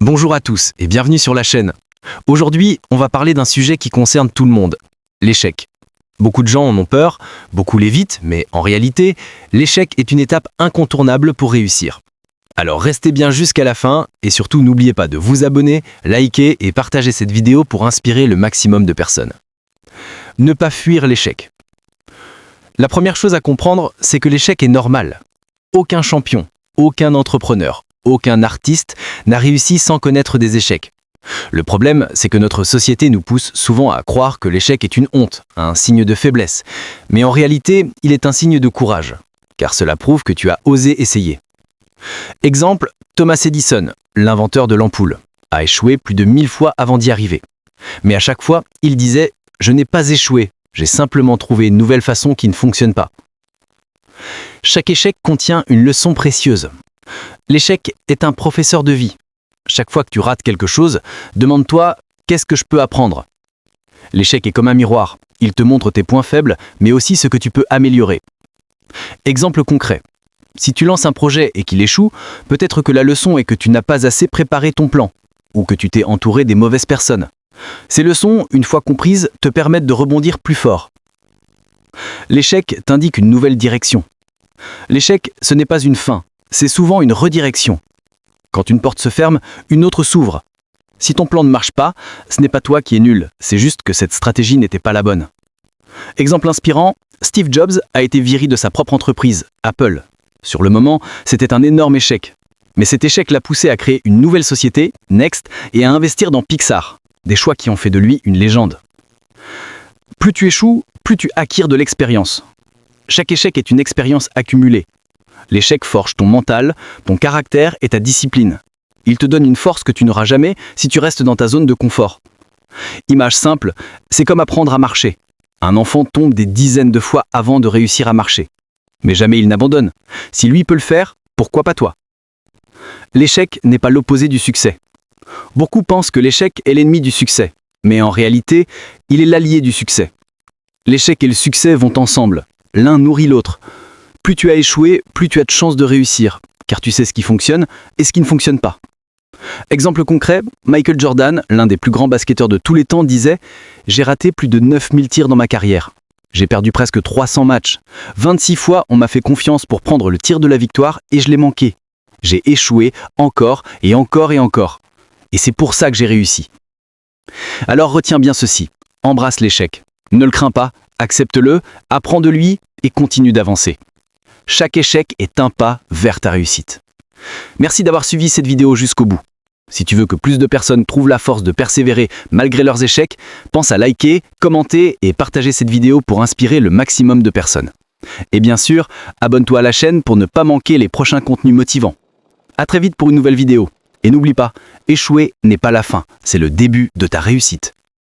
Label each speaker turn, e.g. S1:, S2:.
S1: Bonjour à tous et bienvenue sur la chaîne. Aujourd'hui, on va parler d'un sujet qui concerne tout le monde, l'échec. Beaucoup de gens en ont peur, beaucoup l'évitent, mais en réalité, l'échec est une étape incontournable pour réussir. Alors restez bien jusqu'à la fin et surtout n'oubliez pas de vous abonner, liker et partager cette vidéo pour inspirer le maximum de personnes. Ne pas fuir l'échec. La première chose à comprendre, c'est que l'échec est normal. Aucun champion, aucun entrepreneur, aucun artiste n'a réussi sans connaître des échecs. Le problème, c'est que notre société nous pousse souvent à croire que l'échec est une honte, un signe de faiblesse. Mais en réalité, il est un signe de courage, car cela prouve que tu as osé essayer. Exemple, Thomas Edison, l'inventeur de l'ampoule, a échoué plus de 1000 fois avant d'y arriver. Mais à chaque fois, il disait « Je n'ai pas échoué, j'ai simplement trouvé une nouvelle façon qui ne fonctionne pas ». Chaque échec contient une leçon précieuse. L'échec est un professeur de vie. Chaque fois que tu rates quelque chose, demande-toi « Qu'est-ce que je peux apprendre ?» L'échec est comme un miroir. Il te montre tes points faibles, mais aussi ce que tu peux améliorer. Exemple concret. Si tu lances un projet et qu'il échoue, peut-être que la leçon est que tu n'as pas assez préparé ton plan, ou que tu t'es entouré des mauvaises personnes. Ces leçons, une fois comprises, te permettent de rebondir plus fort. L'échec t'indique une nouvelle direction. L'échec, ce n'est pas une fin, c'est souvent une redirection. Quand une porte se ferme, une autre s'ouvre. Si ton plan ne marche pas, ce n'est pas toi qui es nul, c'est juste que cette stratégie n'était pas la bonne. Exemple inspirant, Steve Jobs a été viré de sa propre entreprise, Apple. Sur le moment, c'était un énorme échec. Mais cet échec l'a poussé à créer une nouvelle société, Next, et à investir dans Pixar, des choix qui ont fait de lui une légende. Plus tu échoues, plus tu acquiers de l'expérience. Chaque échec est une expérience accumulée. L'échec forge ton mental, ton caractère et ta discipline. Il te donne une force que tu n'auras jamais si tu restes dans ta zone de confort. Image simple, c'est comme apprendre à marcher. Un enfant tombe des dizaines de fois avant de réussir à marcher. Mais jamais il n'abandonne. Si lui peut le faire, pourquoi pas toi? L'échec n'est pas l'opposé du succès. Beaucoup pensent que l'échec est l'ennemi du succès, mais en réalité, il est l'allié du succès. L'échec et le succès vont ensemble. L'un nourrit l'autre. Plus tu as échoué, plus tu as de chances de réussir, car tu sais ce qui fonctionne et ce qui ne fonctionne pas. Exemple concret, Michael Jordan, l'un des plus grands basketteurs de tous les temps, disait « J'ai raté plus de 9000 tirs dans ma carrière. J'ai perdu presque 300 matchs. 26 fois, on m'a fait confiance pour prendre le tir de la victoire et je l'ai manqué. J'ai échoué encore et encore et encore. Et c'est pour ça que j'ai réussi. » Alors retiens bien ceci, embrasse l'échec. Ne le crains pas, accepte-le, apprends de lui et continue d'avancer. Chaque échec est un pas vers ta réussite. Merci d'avoir suivi cette vidéo jusqu'au bout. Si tu veux que plus de personnes trouvent la force de persévérer malgré leurs échecs, pense à liker, commenter et partager cette vidéo pour inspirer le maximum de personnes. Et bien sûr, abonne-toi à la chaîne pour ne pas manquer les prochains contenus motivants. À très vite pour une nouvelle vidéo. Et n'oublie pas, échouer n'est pas la fin, c'est le début de ta réussite.